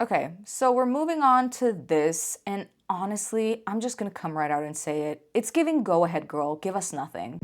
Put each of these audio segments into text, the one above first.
Okay, so we're moving on to this, and honestly, I'm just gonna come right out and say it. It's giving go ahead girl, give us nothing.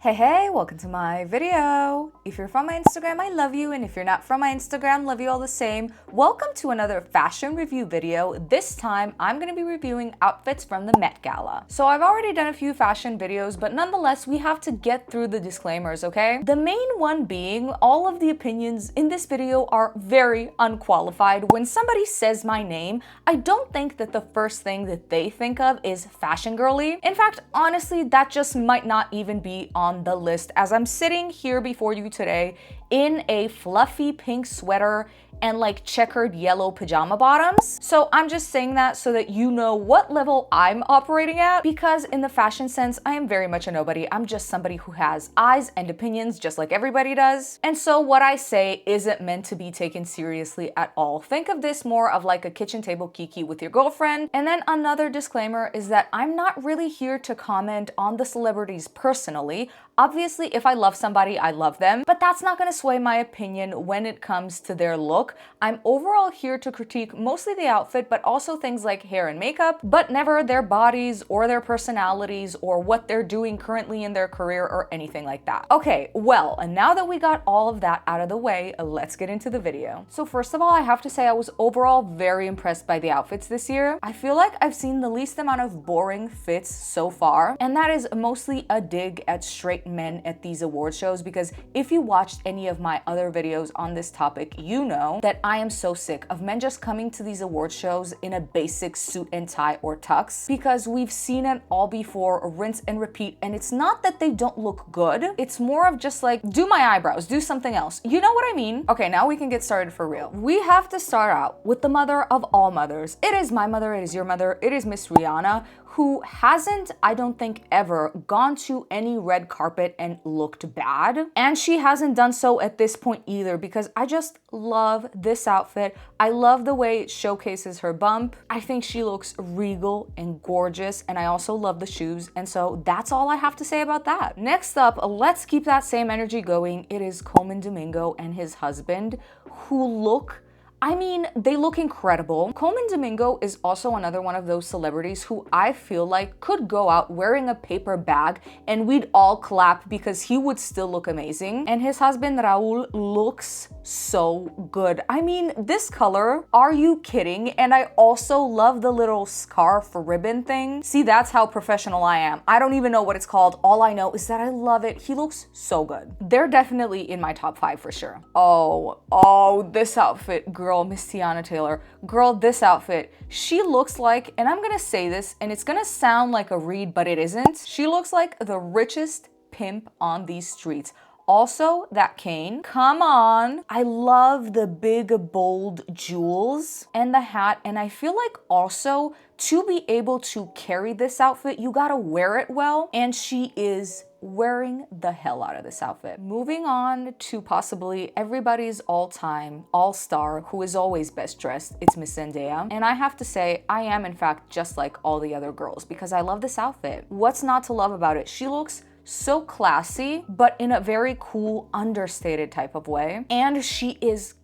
Hey, welcome to my video. If you're from my Instagram, I love you, and if you're not from my Instagram, love you all the same. Welcome to another fashion review video. This time, I'm gonna be reviewing outfits from the Met Gala. So I've already done a few fashion videos, but nonetheless, we have to get through the disclaimers, okay? The main one being, all of the opinions in this video are very unqualified. When somebody says my name, I don't think that the first thing that they think of is fashion girly. In fact, honestly, that just might not even be on the list, as I'm sitting here before you today in a fluffy pink sweater and like checkered yellow pajama bottoms. So I'm just saying that so that you know what level I'm operating at, because in the fashion sense, I am very much a nobody. I'm just somebody who has eyes and opinions just like everybody does. And so what I say isn't meant to be taken seriously at all. Think of this more of like a kitchen table kiki with your girlfriend. And then another disclaimer is that I'm not really here to comment on the celebrities personally. Obviously, if I love somebody, I love them, but that's not gonna sway my opinion when it comes to their look. I'm overall here to critique mostly the outfit, but also things like hair and makeup, but never their bodies or their personalities or what they're doing currently in their career or anything like that. Okay, well, and now that we got all of that out of the way, let's get into the video. So first of all, I have to say I was overall very impressed by the outfits this year. I feel like I've seen the least amount of boring fits so far, and that is mostly a dig at straight men at these award shows, because if you watched any of my other videos on this topic, you know that I am so sick of men just coming to these award shows in a basic suit and tie or tux, because we've seen it all before, rinse and repeat, and it's not that they don't look good, it's more of just like, do my eyebrows, do something else. You know what I mean? Okay, now we can get started for real. We have to start out with the mother of all mothers. It is my mother, it is your mother, it is Miss Rihanna, who hasn't, I don't think, ever gone to any red carpet and looked bad. And she hasn't done so at this point either, because I just love this outfit. I love the way it showcases her bump. I think she looks regal and gorgeous, and I also love the shoes, and so that's all I have to say about that. Next up, let's keep that same energy going. It is Colman Domingo and his husband, who look, I mean, they look incredible. Colman Domingo is also another one of those celebrities who I feel like could go out wearing a paper bag and we'd all clap because he would still look amazing. And his husband, Raul, looks so good. I mean, this color, are you kidding? And I also love the little scarf ribbon thing. See, that's how professional I am. I don't even know what it's called. All I know is that I love it. He looks so good. They're definitely in my top 5 for sure. Oh, this outfit, girl. Miss Tiana Taylor. Girl, this outfit, she looks like, and I'm gonna say this, and it's gonna sound like a read, but it isn't. She looks like the richest pimp on these streets. Also, that cane, come on. I love the big, bold jewels and the hat, and I feel like also to be able to carry this outfit, you gotta wear it well, and she is wearing the hell out of this outfit. Moving on to possibly everybody's all-time all-star, who is always best dressed, it's Miss Zendaya. And I have to say, I am in fact just like all the other girls, because I love this outfit. What's not to love about it? She looks so classy, but in a very cool, understated type of way. And she is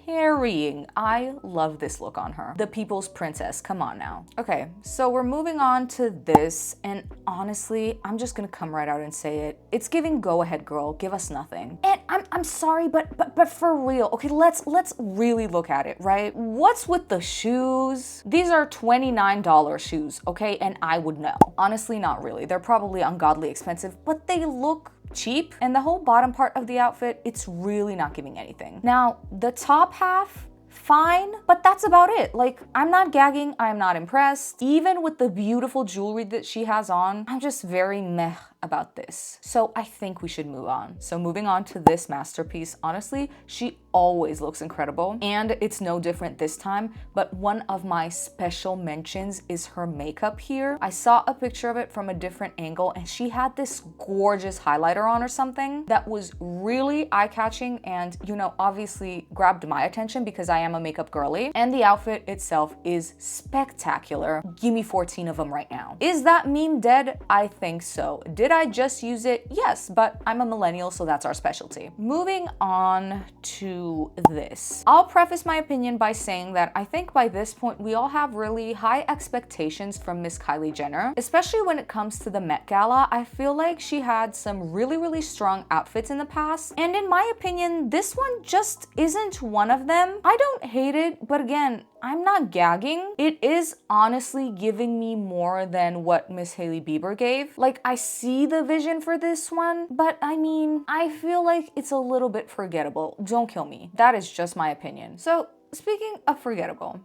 carrying. I love this look on her. The people's princess, come on now. Okay, so we're moving on to this, and honestly, I'm just gonna come right out and say it. It's giving go ahead girl, give us nothing. And I'm sorry, but for real, okay, let's really look at it, right? What's with the shoes? These are $29 shoes, okay? And I would know. Honestly, not really. They're probably ungodly expensive, but they look cheap. And the whole bottom part of the outfit, it's really not giving anything. Now, the top half, fine, but that's about it. Like, I'm not gagging, I'm not impressed. Even with the beautiful jewelry that she has on, I'm just very meh about this. So I think we should move on. So moving on to this masterpiece, honestly, she always looks incredible, and it's no different this time, but one of my special mentions is her makeup here. I saw a picture of it from a different angle, and she had this gorgeous highlighter on or something that was really eye-catching and, you know, obviously grabbed my attention because I am a makeup girly, and the outfit itself is spectacular. Give me 14 of them right now. Is that meme dead? I think so. Did Did I just use it? Yes, but I'm a millennial, so that's our specialty. Moving on to this. I'll preface my opinion by saying that I think by this point we all have really high expectations from Miss Kylie Jenner, especially when it comes to the Met Gala. I feel like she had some really strong outfits in the past, and in my opinion, this one just isn't one of them. I don't hate it, but again, I'm not gagging. It is honestly giving me more than what Miss Hailey Bieber gave. Like, I see the vision for this one, but I mean, I feel like it's a little bit forgettable. Don't kill me. That is just my opinion. So, speaking of forgettable,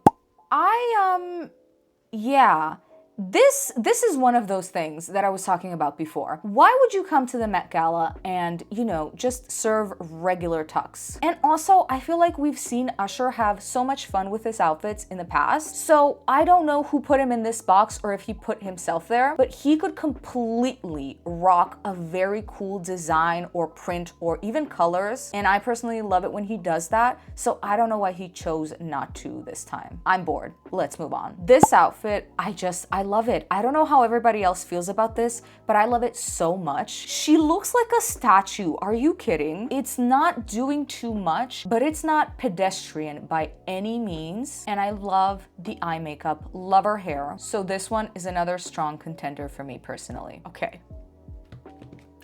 yeah. This is one of those things that I was talking about before. Why would you come to the Met Gala and, you know, just serve regular tux? And also, I feel like we've seen Usher have so much fun with his outfits in the past. So I don't know who put him in this box or if he put himself there, but he could completely rock a very cool design or print or even colors. And I personally love it when he does that. So I don't know why he chose not to this time. I'm bored. Let's move on. This outfit, I love it. I don't know how everybody else feels about this, but I love it so much. She looks like a statue. Are you kidding? It's not doing too much, but it's not pedestrian by any means. And I love the eye makeup, love her hair. So this one is another strong contender for me personally. Okay.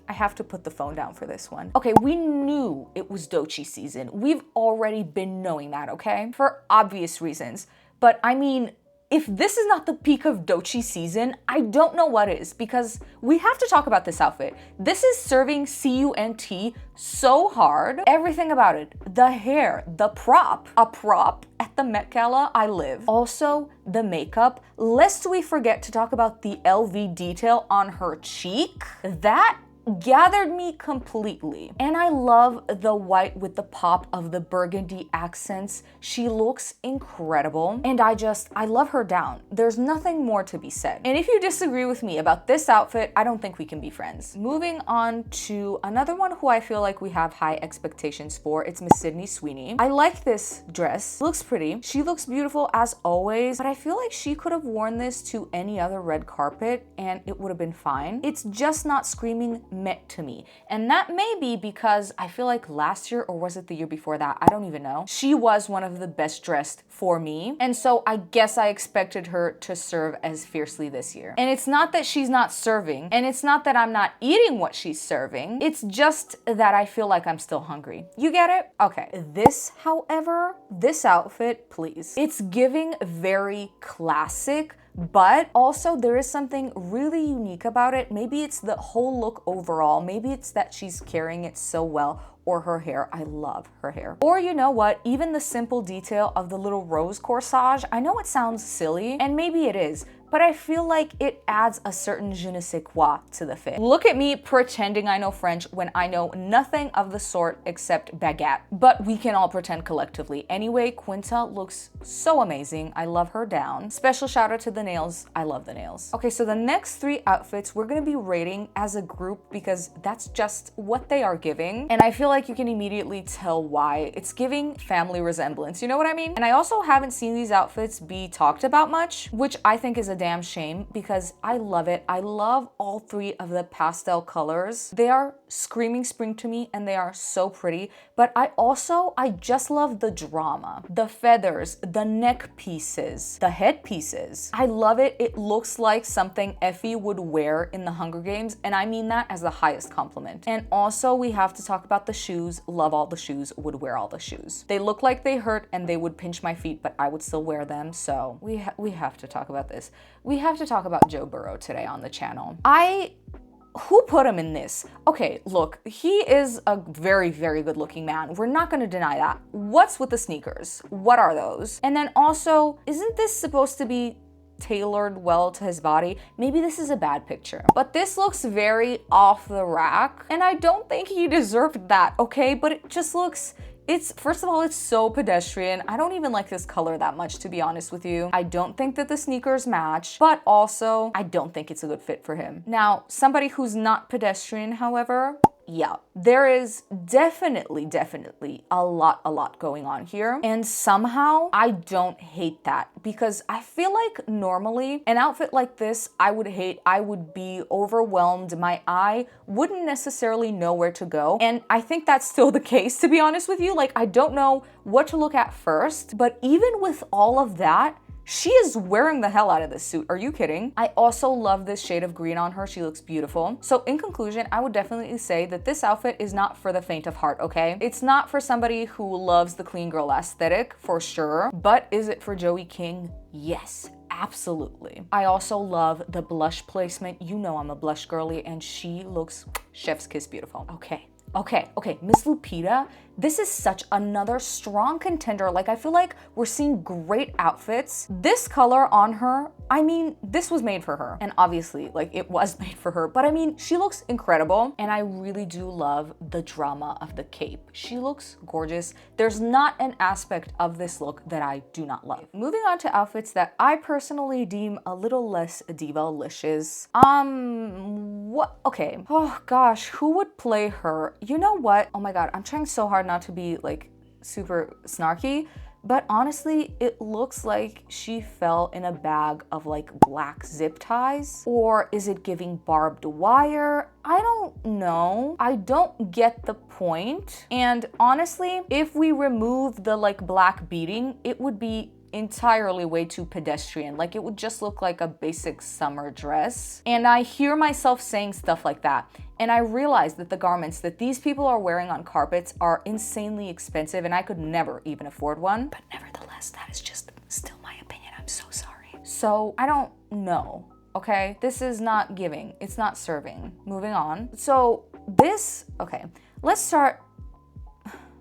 I have to put the phone down for this one. Okay, we knew it was Doechii season. We've already been knowing that, okay? For obvious reasons. But I mean, if this is not the peak of Doechii season, I don't know what is, because we have to talk about this outfit. This is serving CUNT so hard. Everything about it. The hair, the prop. A prop at the Met Gala, I live. Also, the makeup. Lest we forget to talk about the LV detail on her cheek. That gathered me completely. And I love the white with the pop of the burgundy accents. She looks incredible. And I love her down. There's nothing more to be said. And if you disagree with me about this outfit, I don't think we can be friends. Moving on to another one who I feel like we have high expectations for. It's Miss Sydney Sweeney. I like this dress. Looks pretty. She looks beautiful as always, but I feel like she could have worn this to any other red carpet and it would have been fine. It's just not screaming Met to me. And that may be because I feel like last year, or was it the year before that? I don't even know. She was one of the best dressed for me. And so I guess I expected her to serve as fiercely this year. And it's not that she's not serving, and it's not that I'm not eating what she's serving. It's just that I feel like I'm still hungry. You get it? Okay. This, however, this outfit, please. It's giving very classic, but also there is something really unique about it. Maybe it's the whole look overall. Maybe it's that she's carrying it so well, or her hair. I love her hair. Or you know what? Even the simple detail of the little rose corsage. I know it sounds silly, and maybe it is, but I feel like it adds a certain je ne sais quoi to the fit. Look at me pretending I know French when I know nothing of the sort except baguette. But we can all pretend collectively. Anyway, Quinta looks so amazing. I love her down. Special shout out to the nails. I love the nails. Okay, so the next three outfits we're gonna be rating as a group because that's just what they are giving. And I feel like you can immediately tell why. It's giving family resemblance, you know what I mean? And I also haven't seen these outfits be talked about much, which I think is a damn shame because I love it. I love all three of the pastel colors. They are screaming spring to me and they are so pretty, but I just love the drama, the feathers, the neck pieces, the head pieces. I love it. It looks like something Effie would wear in the Hunger Games, and I mean that as the highest compliment. And also we have to talk about the shoes. Love all the shoes, would wear all the shoes. They look like they hurt and they would pinch my feet, but I would still wear them. So we have to talk about this. We have to talk about Joe Burrow today on the channel. Who put him in this? Okay, look, he is a very, very good looking man. We're not gonna deny that. What's with the sneakers? What are those? And then also, isn't this supposed to be tailored well to his body? Maybe this is a bad picture, but this looks very off the rack, and I don't think he deserved that, okay? But it just looks, first of all, it's so pedestrian. I don't even like this color that much, to be honest with you. I don't think that the sneakers match, but also I don't think it's a good fit for him. Now, somebody who's not pedestrian, however, yeah, there is definitely a lot going on here. And somehow I don't hate that, because I feel like normally an outfit like this I would hate. I would be overwhelmed. My eye wouldn't necessarily know where to go. And I think that's still the case, to be honest with you. Like, I don't know what to look at first, but even with all of that, she is wearing the hell out of this suit. Are you kidding? I also love this shade of green on her. She looks beautiful. So in conclusion, I would definitely say that this outfit is not for the faint of heart, okay? It's not for somebody who loves the clean girl aesthetic, for sure. But is it for Joey King? Yes. Absolutely. I also love the blush placement. You know I'm a blush girly, and she looks chef's kiss beautiful. Okay, Miss Lupita, this is such another strong contender. Like, I feel like we're seeing great outfits. This color on her, I mean, this was made for her. And obviously, like, it was made for her, but I mean, she looks incredible. And I really do love the drama of the cape. She looks gorgeous. There's not an aspect of this look that I do not love. Moving on to outfits that I personally deem a little less diva-licious. What? Okay. Oh gosh, who would play her? You know what? Oh my God, I'm trying so hard not to be like super snarky, but honestly, it looks like she fell in a bag of like black zip ties. Or is it giving barbed wire? I don't know. I don't get the point. And honestly, if we remove the like black beading, it would be entirely way too pedestrian. Like, it would just look like a basic summer dress. And I hear myself saying stuff like that, and I realize that the garments that these people are wearing on carpets are insanely expensive, and I could never even afford one. But nevertheless, that is just still my opinion. I'm so sorry. So I don't know. Okay, this is not giving. It's not serving. Moving on. So this, okay, let's start.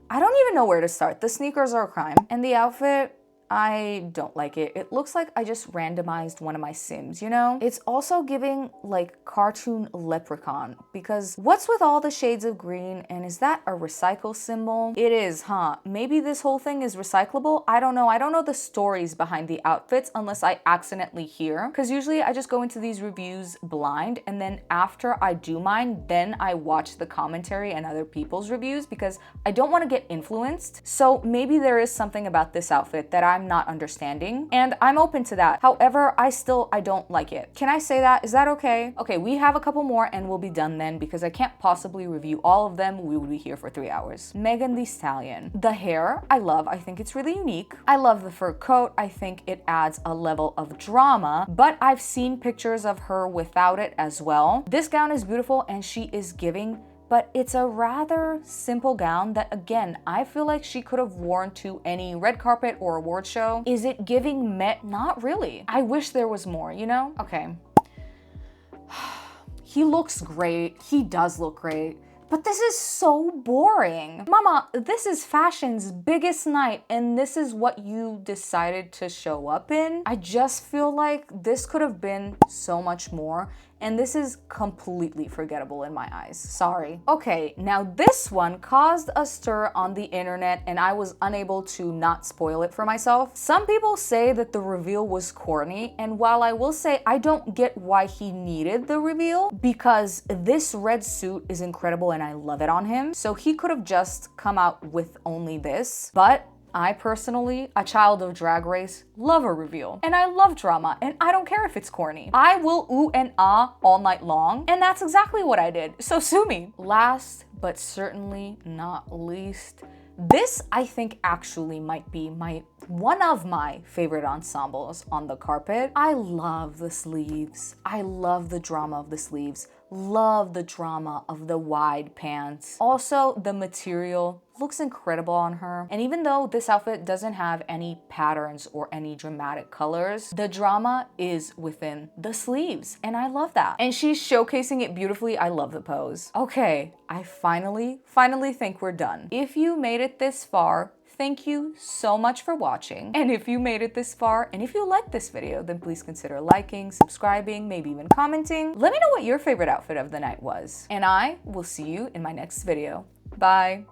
I don't even know where to start. The sneakers are a crime, and the outfit, I don't like it. It looks like I just randomized one of my Sims, you know? It's also giving like cartoon leprechaun, because what's with all the shades of green, and is that a recycle symbol? It is, huh? Maybe this whole thing is recyclable? I don't know. I don't know the stories behind the outfits unless I accidentally hear, because usually I just go into these reviews blind, and then after I do mine, then I watch the commentary and other people's reviews, because I don't want to get influenced. So maybe there is something about this outfit that I'm not understanding, and I'm open to that. However, I don't like it. Can I say that? Is that okay? Okay, we have a couple more and we'll be done then, because I can't possibly review all of them. We would be here for 3 hours. Megan Thee Stallion. The hair, I love. I think it's really unique. I love the fur coat. I think it adds a level of drama, but I've seen pictures of her without it as well. This gown is beautiful and she is giving, but it's a rather simple gown that, again, I feel like she could have worn to any red carpet or award show. Is it giving Met? Not really. I wish there was more, you know? Okay. He looks great. He does look great. But this is so boring. Mama, this is fashion's biggest night, and this is what you decided to show up in? I just feel like this could have been so much more, and this is completely forgettable in my eyes. Sorry. Okay, now this one caused a stir on the internet, and I was unable to not spoil it for myself. Some people say that the reveal was corny, and while I will say I don't get why he needed the reveal, because this red suit is incredible and I love it on him, so he could have just come out with only this. But I personally, a child of Drag Race, love a reveal. And I love drama, and I don't care if it's corny. I will ooh and ah all night long, and that's exactly what I did. So sue me. Last, but certainly not least, this I think actually might be one of my favorite ensembles on the carpet. I love the sleeves. I love the drama of the sleeves. Love the drama of the wide pants. Also, the material looks incredible on her. And even though this outfit doesn't have any patterns or any dramatic colors, the drama is within the sleeves. And I love that. And she's showcasing it beautifully. I love the pose. Okay, I finally think we're done. If you made it this far, thank you so much for watching. And if you made it this far, and if you liked this video, then please consider liking, subscribing, maybe even commenting. Let me know what your favorite outfit of the night was. And I will see you in my next video. Bye.